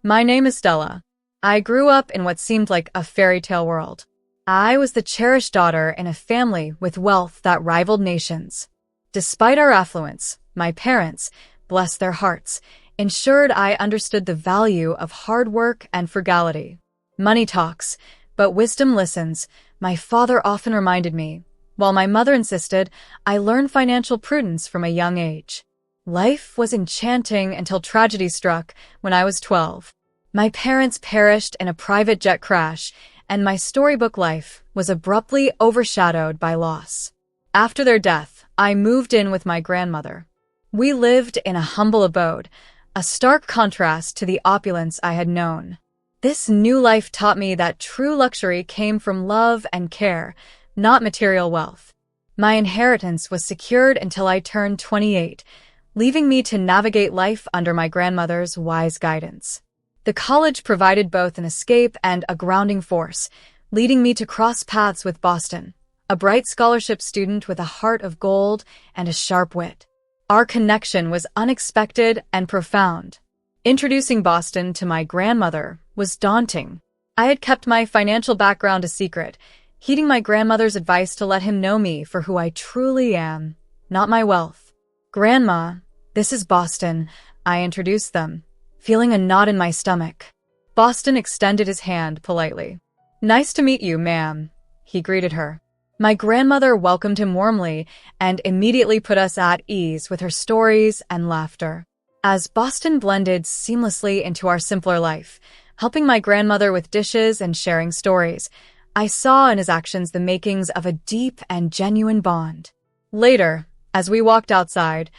My name is Stella. I grew up in what seemed like a fairy tale world. I was the cherished daughter in a family with wealth that rivaled nations. Despite our affluence, my parents, bless their hearts, ensured I understood the value of hard work and frugality. Money talks, but wisdom listens, my father often reminded me. While my mother insisted, I learned financial prudence from a young age. Life was enchanting until tragedy struck when I was 12. My parents perished in a private jet crash, and my storybook life was abruptly overshadowed by loss. After their death, I moved in with my grandmother. We lived in a humble abode, a stark contrast to the opulence I had known. This new life taught me that true luxury came from love and care, not material wealth. My inheritance was secured until I turned 28, leaving me to navigate life under my grandmother's wise guidance. The college provided both an escape and a grounding force, leading me to cross paths with Boston, a bright scholarship student with a heart of gold and a sharp wit. Our connection was unexpected and profound. Introducing Boston to my grandmother was daunting. I had kept my financial background a secret, heeding my grandmother's advice to let him know me for who I truly am, not my wealth. "Grandma, this is Boston," I introduced them, feeling a knot in my stomach. Boston extended his hand politely. "Nice to meet you, ma'am," he greeted her. My grandmother welcomed him warmly and immediately put us at ease with her stories and laughter. As Boston blended seamlessly into our simpler life, helping my grandmother with dishes and sharing stories, I saw in his actions the makings of a deep and genuine bond. Later, as we walked outside,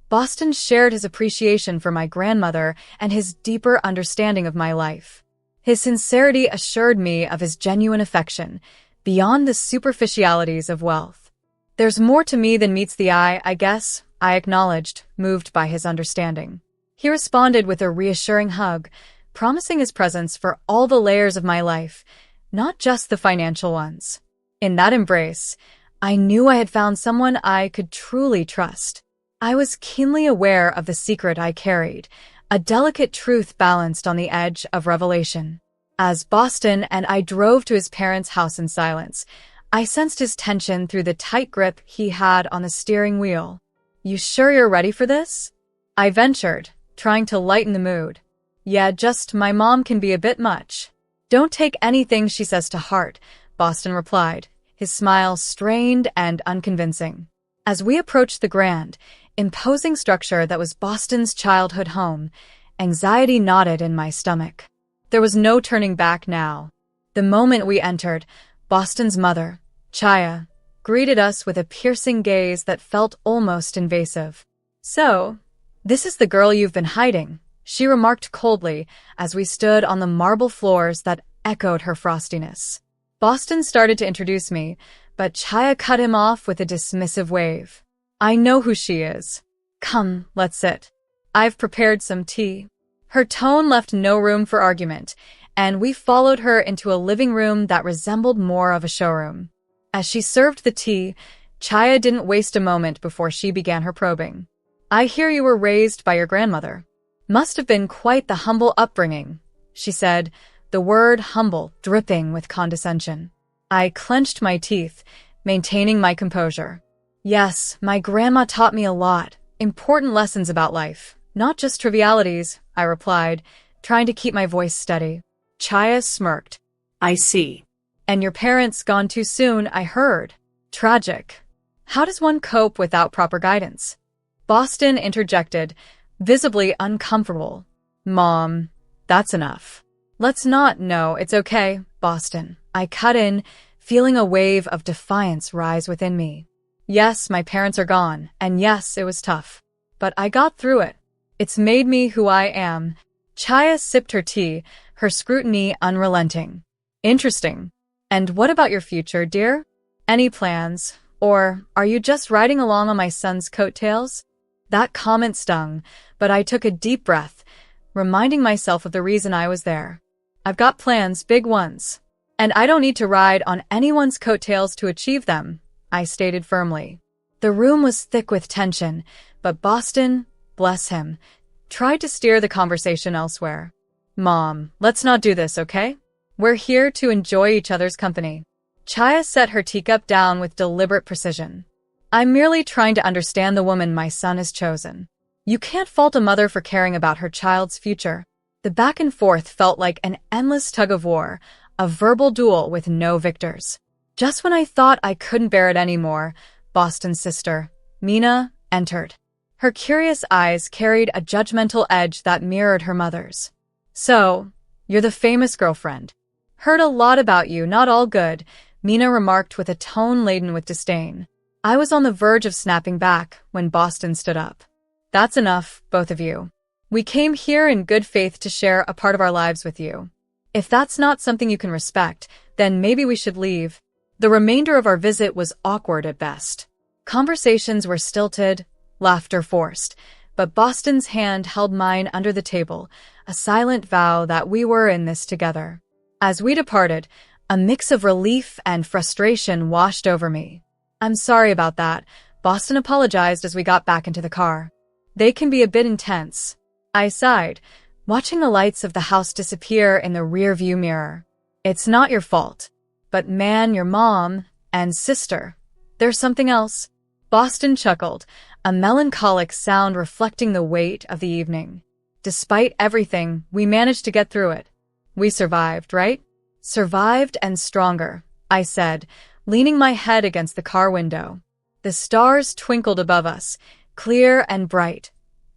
Boston shared his appreciation for my grandmother and his deeper understanding of my life. His sincerity assured me of his genuine affection, beyond the superficialities of wealth. "There's more to me than meets the eye, I guess," I acknowledged, moved by his understanding. He responded with a reassuring hug, promising his presence for all the layers of my life, not just the financial ones. In that embrace, I knew I had found someone I could truly trust. I was keenly aware of the secret I carried, a delicate truth balanced on the edge of revelation. As Boston and I drove to his parents' house in silence, I sensed his tension through the tight grip he had on the steering wheel. "You sure you're ready for this?" I ventured, trying to lighten the mood. "Yeah, just my mom can be a bit much." "Don't take anything she says to heart," Boston replied, his smile strained and unconvincing. As we approached the grand, imposing structure that was Boston's childhood home, anxiety knotted in my stomach. There was no turning back now. The moment we entered, Boston's mother, Chia, greeted us with a piercing gaze that felt almost invasive. "So, this is the girl you've been hiding," she remarked coldly as we stood on the marble floors that echoed her frostiness. Boston started to introduce me, but Chia cut him off with a dismissive wave. "I know who she is. Come, let's sit. I've prepared some tea." Her tone left no room for argument, and we followed her into a living room that resembled more of a showroom. As she served the tea, Chia didn't waste a moment before she began her probing. "I hear you were raised by your grandmother. Must have been quite the humble upbringing," she said, the word humble dripping with condescension. I clenched my teeth, maintaining my composure. "Yes, my grandma taught me a lot, important lessons about life, not just trivialities," I replied, trying to keep my voice steady. Chia smirked. "I see. "And your parents gone too soon, I heard. Tragic. How does one cope without proper guidance?" Boston interjected, visibly uncomfortable. "Mom, that's enough." "Let's not. No, it's okay, Boston." I cut in, feeling a wave of defiance rise within me. Yes, my parents are gone, and yes, it was tough. But I got through it. It's made me who I am. Chia sipped her tea, her scrutiny unrelenting. "Interesting. And what about your future, dear? Any plans? Or are you just riding along on my son's coattails?" That comment stung, but I took a deep breath, reminding myself of the reason I was there. "I've got plans, big ones. And I don't need to ride on anyone's coattails to achieve them," I stated firmly. The room was thick with tension, but Boston, bless him, tried to steer the conversation elsewhere. Mom, let's not do this, okay? We're here to enjoy each other's company. Chia set her teacup down with deliberate precision. I'm merely trying to understand the woman my son has chosen. You can't fault a mother for caring about her child's future. The back and forth felt like an endless tug-of-war, a verbal duel with no victors. Just when I thought I couldn't bear it anymore, Boston's sister, Mina, entered. Her curious eyes carried a judgmental edge that mirrored her mother's. So, you're the famous girlfriend. Heard a lot about you, not all good, Mina remarked with a tone laden with disdain. I was on the verge of snapping back when Boston stood up. That's enough, both of you. We came here in good faith to share a part of our lives with you. If that's not something you can respect, then maybe we should leave. The remainder of our visit was awkward at best. Conversations were stilted, laughter forced, but Boston's hand held mine under the table, a silent vow that we were in this together. As we departed, a mix of relief and frustration washed over me. I'm sorry about that, Boston apologized as we got back into the car. They can be a bit intense. I sighed, watching the lights of the house disappear in the rearview mirror. It's not your fault. But man, your mom and sister. There's something else. Boston chuckled, a melancholic sound reflecting the weight of the evening. Despite everything, we managed to get through it. We survived, right? Survived and stronger, I said, leaning my head against the car window. The stars twinkled above us, clear and bright,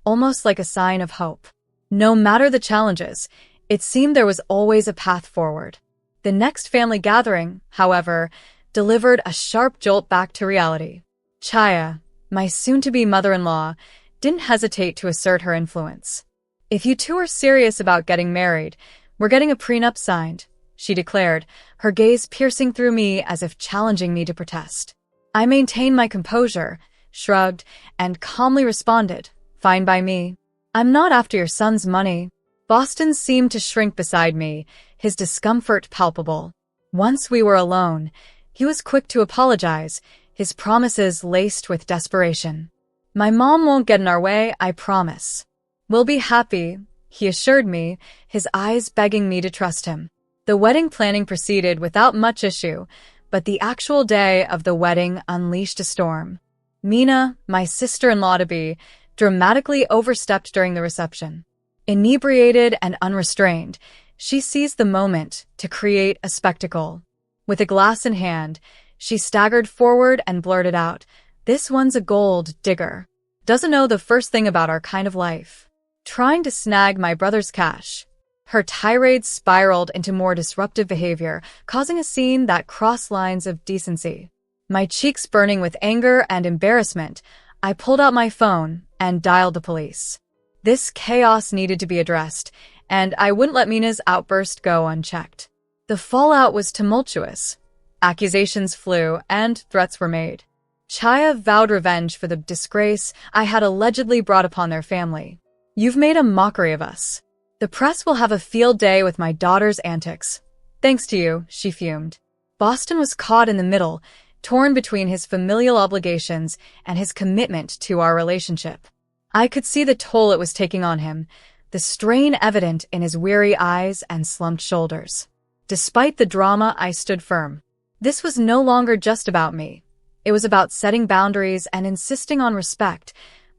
almost like a sign of hope. No matter the challenges, it seemed there was always a path forward. The next family gathering, however, delivered a sharp jolt back to reality. Chia, my soon-to-be mother-in-law, didn't hesitate to assert her influence. If you two are serious about getting married, we're getting a prenup signed, she declared, her gaze piercing through me as if challenging me to protest. I maintained my composure, shrugged, and calmly responded, fine by me. I'm not after your son's money. Boston seemed to shrink beside me, his discomfort palpable. Once we were alone, he was quick to apologize, his promises laced with desperation. My mom won't get in our way, I promise. We'll be happy, he assured me, his eyes begging me to trust him. The wedding planning proceeded without much issue, but the actual day of the wedding unleashed a storm. Mina, my sister-in-law-to-be, dramatically overstepped during the reception. Inebriated and unrestrained, she seized the moment to create a spectacle. With a glass in hand, she staggered forward and blurted out, "This one's a gold digger. Doesn't know the first thing about our kind of life. Trying to snag my brother's cash." Her tirade spiraled into more disruptive behavior, causing a scene that crossed lines of decency. My cheeks burning with anger and embarrassment, I pulled out my phone and dialed the police. This chaos needed to be addressed, and I wouldn't let Mina's outburst go unchecked. The fallout was tumultuous. Accusations flew, and threats were made. Chia vowed revenge for the disgrace I had allegedly brought upon their family. "You've made a mockery of us. The press will have a field day with my daughter's antics. Thanks to you," she fumed. Boston was caught in the middle, torn between his familial obligations and his commitment to our relationship. I could see the toll it was taking on him, the strain evident in his weary eyes and slumped shoulders. Despite the drama, I stood firm. This was no longer just about me. It was about setting boundaries and insisting on respect,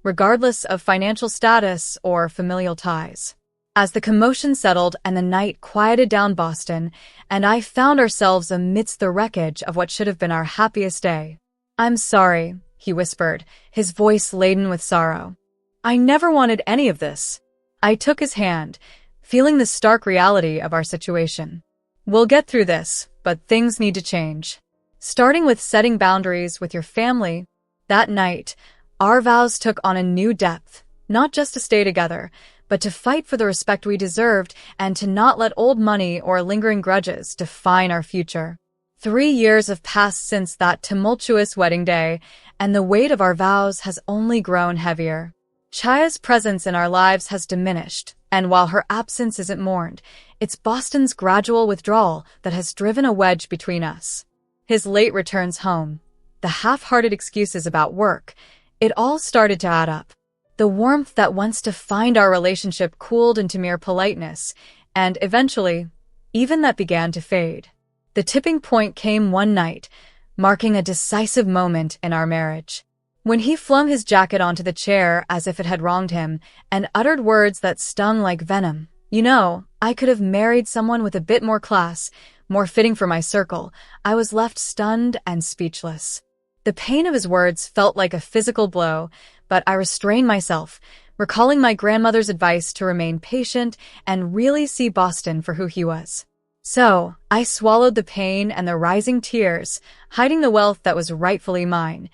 regardless of financial status or familial ties. As the commotion settled and the night quieted down Boston, and I found ourselves amidst the wreckage of what should have been our happiest day. "I'm sorry," he whispered, his voice laden with sorrow. "I never wanted any of this." I took his hand, feeling the stark reality of our situation. "We'll get through this, but things need to change. Starting with setting boundaries with your family." That night, our vows took on a new depth, not just to stay together, but to fight for the respect we deserved and to not let old money or lingering grudges define our future. 3 years have passed since that tumultuous wedding day, and the weight of our vows has only grown heavier. Chia's presence in our lives has diminished, and while her absence isn't mourned, it's Boston's gradual withdrawal that has driven a wedge between us. His late returns home, the half-hearted excuses about work, it all started to add up. The warmth that once defined our relationship cooled into mere politeness, and eventually, even that began to fade. The tipping point came one night, marking a decisive moment in our marriage. When he flung his jacket onto the chair as if it had wronged him and uttered words that stung like venom. You know, I could have married someone with a bit more class, more fitting for my circle. I was left stunned and speechless. The pain of his words felt like a physical blow, but I restrained myself, recalling my grandmother's advice to remain patient and really see Boston for who he was. So, I swallowed the pain and the rising tears, hiding the wealth that was rightfully mine,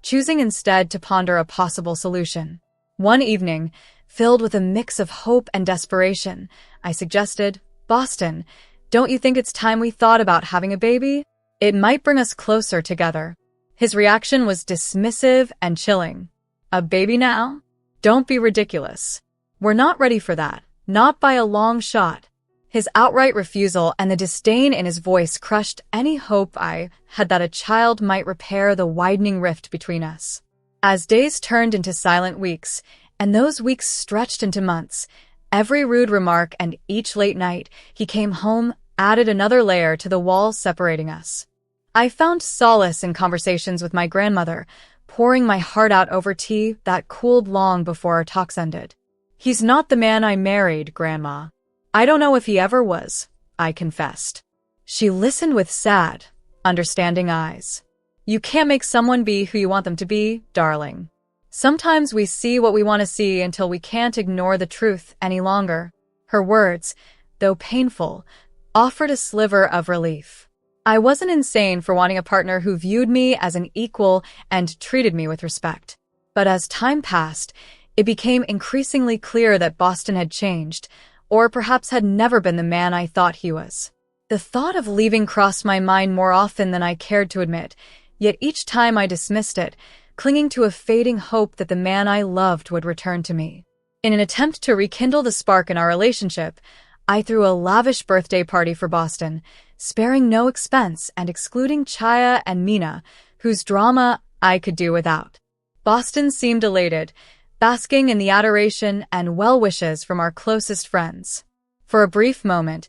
choosing instead to ponder a possible solution. One evening, filled with a mix of hope and desperation, I suggested, "Boston, don't you think it's time we thought about having a baby? It might bring us closer together." His reaction was dismissive and chilling. "A baby now? Don't be ridiculous. We're not ready for that, not by a long shot." His outright refusal and the disdain in his voice crushed any hope I had that a child might repair the widening rift between us. As days turned into silent weeks, and those weeks stretched into months, every rude remark and each late night he came home added another layer to the walls separating us. I found solace in conversations with my grandmother, pouring my heart out over tea that cooled long before our talks ended. "He's not the man I married, Grandma. I don't know if he ever was," I confessed. She listened with sad, understanding eyes. "You can't make someone be who you want them to be, darling. Sometimes we see what we want to see until we can't ignore the truth any longer." Her words, though painful, offered a sliver of relief. I wasn't insane for wanting a partner who viewed me as an equal and treated me with respect. But as time passed, it became increasingly clear that Boston had changed, or perhaps had never been the man I thought he was. The thought of leaving crossed my mind more often than I cared to admit, yet each time I dismissed it, clinging to a fading hope that the man I loved would return to me. In an attempt to rekindle the spark in our relationship, I threw a lavish birthday party for Boston, sparing no expense and excluding Chia and Mina, whose drama I could do without. Boston seemed elated, basking in the adoration and well wishes from our closest friends. For a brief moment,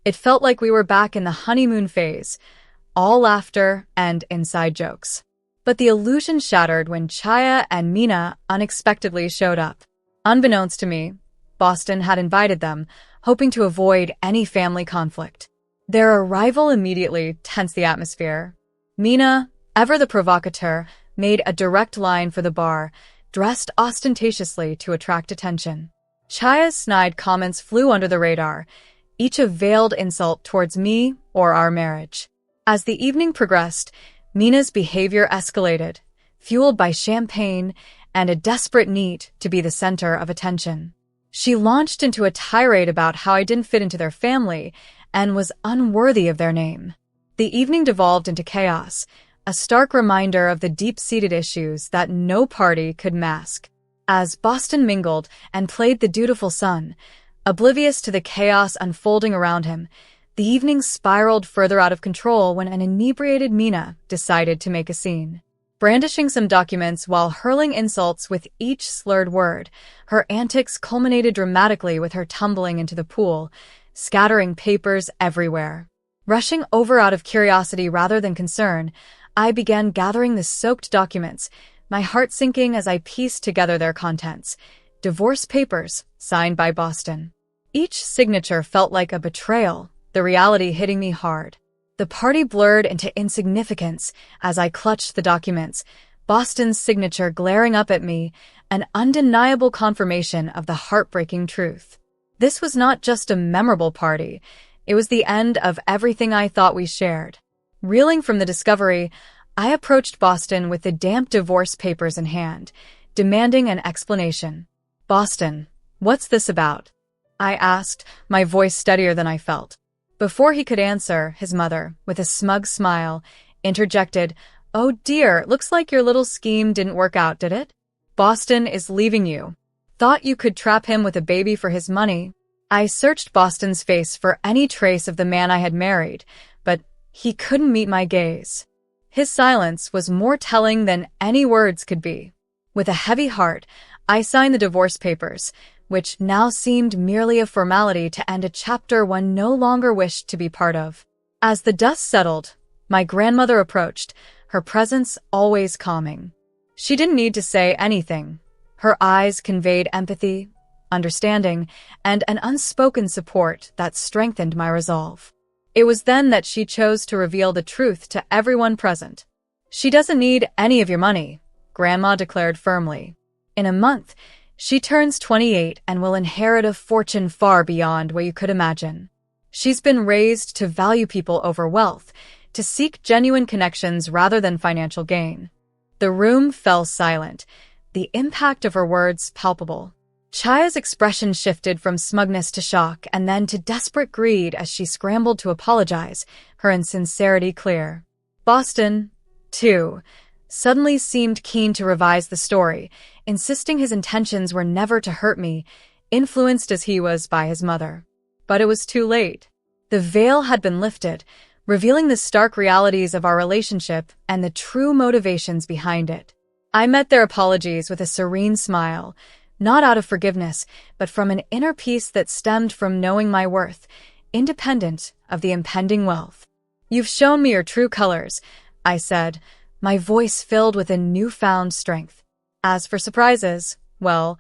it felt like we were back in the honeymoon phase, all laughter and inside jokes. But the illusion shattered when Chia and Mina unexpectedly showed up. Unbeknownst to me, Boston had invited them, hoping to avoid any family conflict. Their arrival immediately tensed the atmosphere. Mina, ever the provocateur, made a direct line for the bar, dressed ostentatiously to attract attention. Chia's snide comments flew under the radar, each a veiled insult towards me or our marriage. As the evening progressed, Mina's behavior escalated, fueled by champagne and a desperate need to be the center of attention. She launched into a tirade about how I didn't fit into their family and was unworthy of their name. The evening devolved into chaos, a stark reminder of the deep-seated issues that no party could mask. As Boston mingled and played the dutiful son, oblivious to the chaos unfolding around him, the evening spiraled further out of control when an inebriated Mina decided to make a scene. Brandishing some documents while hurling insults with each slurred word, her antics culminated dramatically with her tumbling into the pool, scattering papers everywhere. Rushing over out of curiosity rather than concern, I began gathering the soaked documents, my heart sinking as I pieced together their contents. Divorce papers, signed by Boston. Each signature felt like a betrayal, the reality hitting me hard. The party blurred into insignificance as I clutched the documents, Boston's signature glaring up at me, an undeniable confirmation of the heartbreaking truth. This was not just a memorable party, it was the end of everything I thought we shared. Reeling from the discovery, I approached Boston with the damp divorce papers in hand, demanding an explanation. "Boston, what's this about?" I asked, my voice steadier than I felt. Before he could answer, his mother, with a smug smile, interjected, "Oh dear, looks like your little scheme didn't work out, did it? Boston is leaving you. Thought you could trap him with a baby for his money." I searched Boston's face for any trace of the man I had married, but he couldn't meet my gaze. His silence was more telling than any words could be. With a heavy heart, I signed the divorce papers, which now seemed merely a formality to end a chapter one no longer wished to be part of. As the dust settled, my grandmother approached, her presence always calming. She didn't need to say anything. Her eyes conveyed empathy, understanding, and an unspoken support that strengthened my resolve. It was then that she chose to reveal the truth to everyone present. "She doesn't need any of your money," Grandma declared firmly. "In a month, she turns 28 and will inherit a fortune far beyond what you could imagine. She's been raised to value people over wealth, to seek genuine connections rather than financial gain." The room fell silent, the impact of her words palpable. Chia's expression shifted from smugness to shock and then to desperate greed as she scrambled to apologize, her insincerity clear. Boston, too, suddenly seemed keen to revise the story, insisting his intentions were never to hurt me, influenced as he was by his mother. But it was too late. The veil had been lifted, revealing the stark realities of our relationship and the true motivations behind it. I met their apologies with a serene smile, not out of forgiveness, but from an inner peace that stemmed from knowing my worth, independent of the impending wealth. "You've shown me your true colors," I said, my voice filled with a newfound strength. "As for surprises, well,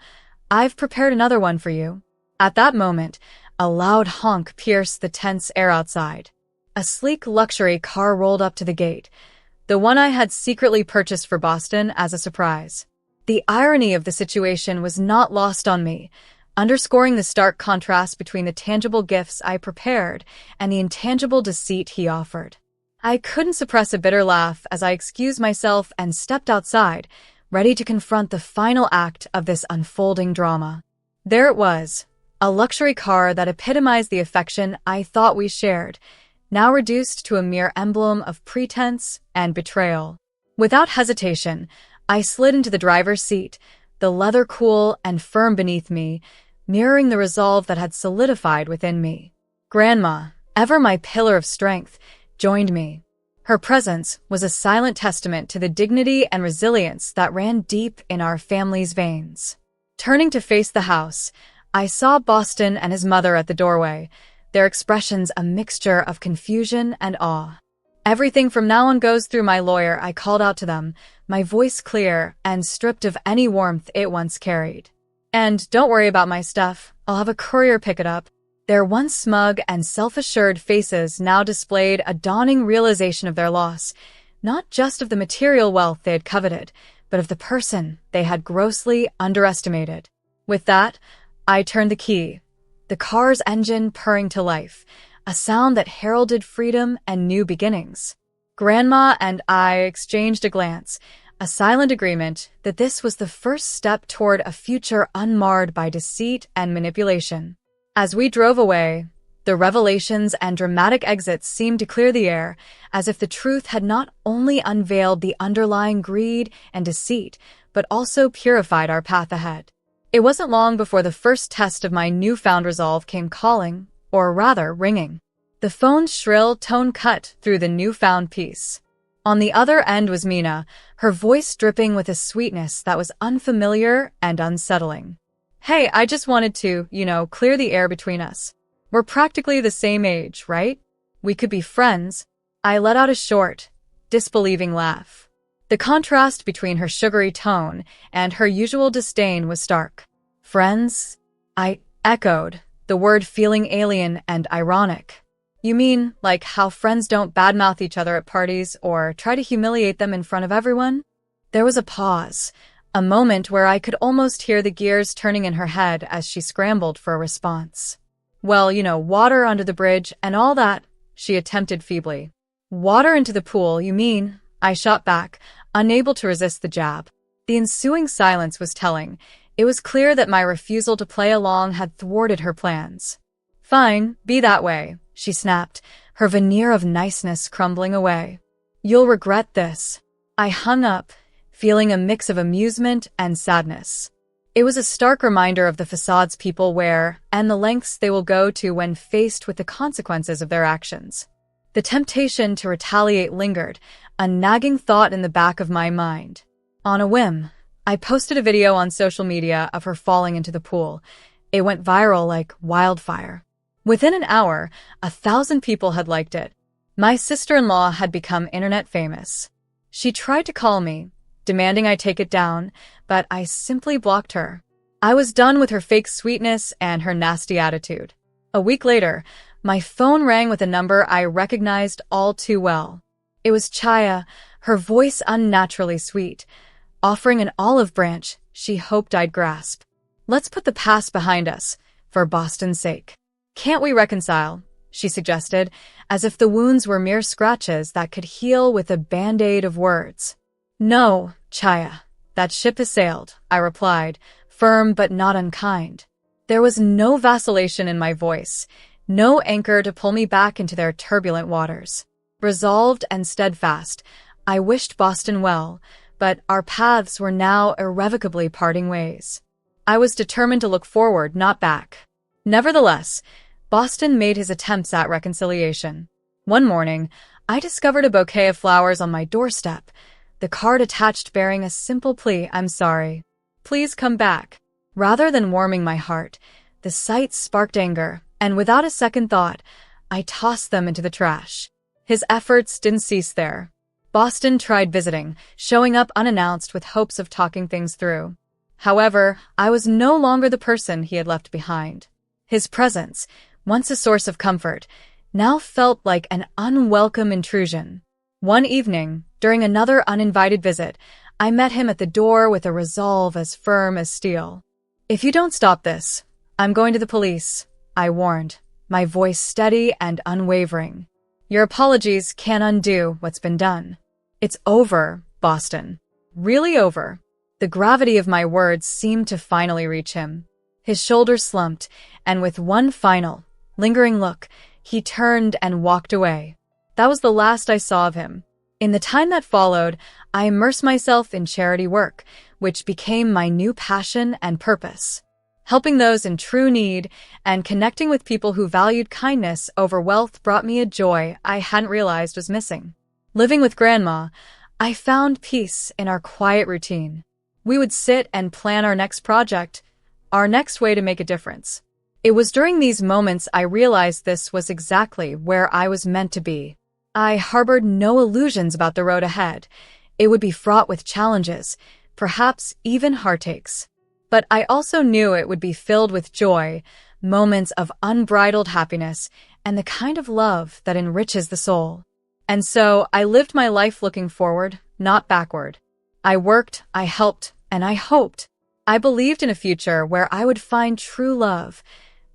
I've prepared another one for you." At that moment, a loud honk pierced the tense air outside. A sleek luxury car rolled up to the gate, the one I had secretly purchased for Boston as a surprise. The irony of the situation was not lost on me, underscoring the stark contrast between the tangible gifts I prepared and the intangible deceit he offered. I couldn't suppress a bitter laugh as I excused myself and stepped outside, ready to confront the final act of this unfolding drama. There it was, a luxury car that epitomized the affection I thought we shared, now reduced to a mere emblem of pretense and betrayal. Without hesitation, I slid into the driver's seat, the leather cool and firm beneath me, mirroring the resolve that had solidified within me. Grandma, ever my pillar of strength, joined me. Her presence was a silent testament to the dignity and resilience that ran deep in our family's veins. Turning to face the house, I saw Boston and his mother at the doorway, their expressions a mixture of confusion and awe. "Everything from now on goes through my lawyer," I called out to them, my voice clear and stripped of any warmth it once carried. "And don't worry about my stuff, I'll have a courier pick it up." Their once smug and self-assured faces now displayed a dawning realization of their loss, not just of the material wealth they had coveted, but of the person they had grossly underestimated. With that, I turned the key, the car's engine purring to life, a sound that heralded freedom and new beginnings. Grandma and I exchanged a glance, a silent agreement that this was the first step toward a future unmarred by deceit and manipulation. As we drove away, the revelations and dramatic exits seemed to clear the air, as if the truth had not only unveiled the underlying greed and deceit, but also purified our path ahead. It wasn't long before the first test of my newfound resolve came calling, or rather ringing. The phone's shrill tone cut through the newfound peace. On the other end was Mina, her voice dripping with a sweetness that was unfamiliar and unsettling. "Hey, I just wanted to, clear the air between us. We're practically the same age, right? We could be friends." I let out a short, disbelieving laugh. The contrast between her sugary tone and her usual disdain was stark. "Friends?" I echoed, the word feeling alien and ironic. "You mean, like how friends don't badmouth each other at parties or try to humiliate them in front of everyone?" There was a pause, a moment where I could almost hear the gears turning in her head as she scrambled for a response. "Well, water under the bridge and all that," she attempted feebly. "Water into the pool, you mean?" I shot back, unable to resist the jab. The ensuing silence was telling. It was clear that my refusal to play along had thwarted her plans. "Fine, be that way," she snapped, her veneer of niceness crumbling away. "You'll regret this." I hung up, feeling a mix of amusement and sadness. It was a stark reminder of the facades people wear and the lengths they will go to when faced with the consequences of their actions. The temptation to retaliate lingered, a nagging thought in the back of my mind. On a whim, I posted a video on social media of her falling into the pool, It went viral like wildfire. Within an hour, 1,000 people had liked it. My sister-in-law had become internet famous. She tried to call me, demanding I take it down, but I simply blocked her. I was done with her fake sweetness and her nasty attitude. A week later, my phone rang with a number I recognized all too well. It was Chia, her voice unnaturally sweet, offering an olive branch she hoped I'd grasp. "Let's put the past behind us, for Boston's sake. Can't we reconcile?" she suggested, as if the wounds were mere scratches that could heal with a band-aid of words. "No, Chia, that ship has sailed," I replied, firm but not unkind. There was no vacillation in my voice, no anchor to pull me back into their turbulent waters. Resolved and steadfast, I wished Boston well, but our paths were now irrevocably parting ways. I was determined to look forward, not back. Nevertheless, Boston made his attempts at reconciliation. One morning, I discovered a bouquet of flowers on my doorstep, the card attached bearing a simple plea: "I'm sorry. Please come back." Rather than warming my heart, the sight sparked anger, and without a second thought, I tossed them into the trash. His efforts didn't cease there. Boston tried visiting, showing up unannounced with hopes of talking things through. However, I was no longer the person he had left behind. His presence, once a source of comfort, now felt like an unwelcome intrusion. One evening, during another uninvited visit, I met him at the door with a resolve as firm as steel. "If you don't stop this, I'm going to the police," I warned, my voice steady and unwavering. "Your apologies can't undo what's been done. It's over, Boston. Really over." The gravity of my words seemed to finally reach him. His shoulders slumped, and with one final, lingering look, he turned and walked away. That was the last I saw of him. In the time that followed, I immersed myself in charity work, which became my new passion and purpose. Helping those in true need and connecting with people who valued kindness over wealth brought me a joy I hadn't realized was missing. Living with Grandma, I found peace in our quiet routine. We would sit and plan our next project, our next way to make a difference. It was during these moments I realized this was exactly where I was meant to be. I harbored no illusions about the road ahead. It would be fraught with challenges, perhaps even heartaches. But I also knew it would be filled with joy, moments of unbridled happiness, and the kind of love that enriches the soul. And so I lived my life looking forward, not backward. I worked, I helped, and I hoped. I believed in a future where I would find true love,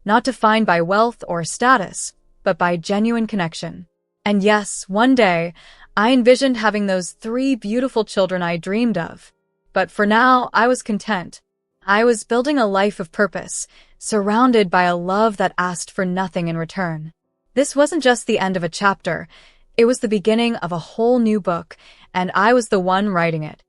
not defined by wealth or status, but by genuine connection. And yes, one day, I envisioned having those 3 beautiful children I dreamed of. But for now, I was content. I was building a life of purpose, surrounded by a love that asked for nothing in return. This wasn't just the end of a chapter, it was the beginning of a whole new book, and I was the one writing it.